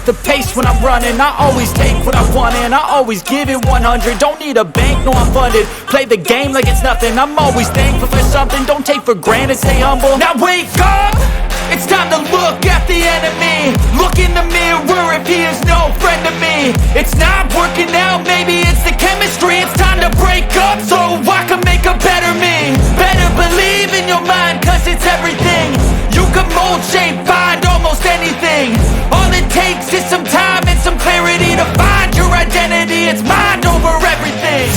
the pace when I'm running. I always take what I want and I always give it 100. Don't need a bank, no I'm funded. Play the game like it's nothing. I'm always thankful for something. Don't take for granted, stay humble. Now wake up! It's time to look at the enemy. Look in the mirror if he is no friend to me. It's not working out, maybe it's the chemistry. It's time to break up so I can make a better me. Better believe in your mind, cause it's everything. You can mold, shape, find almost anything. All it takes is some time and some clarity to find your identity. It's mind over everything.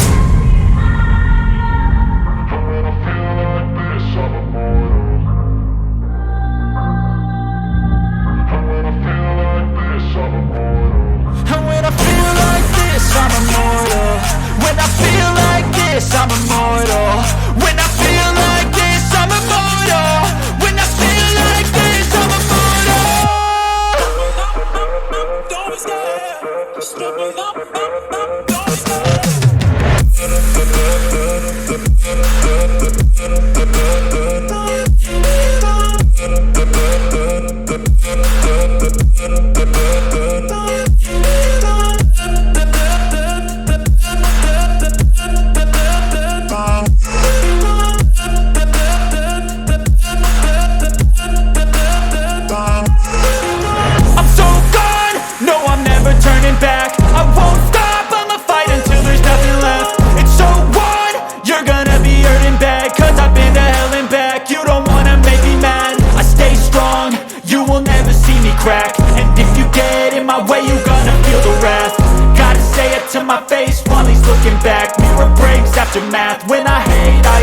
I'm immortal. When I feel like this, I'm immortal. When I feel like this, I'm immortal. When I feel like this, I'm immortal. Don't be scared. Just open up, don't be scared. And if you get in my way, you gonna feel the wrath. Gotta say it to my face while he's looking back. Mirror breaks after math. When I hate, I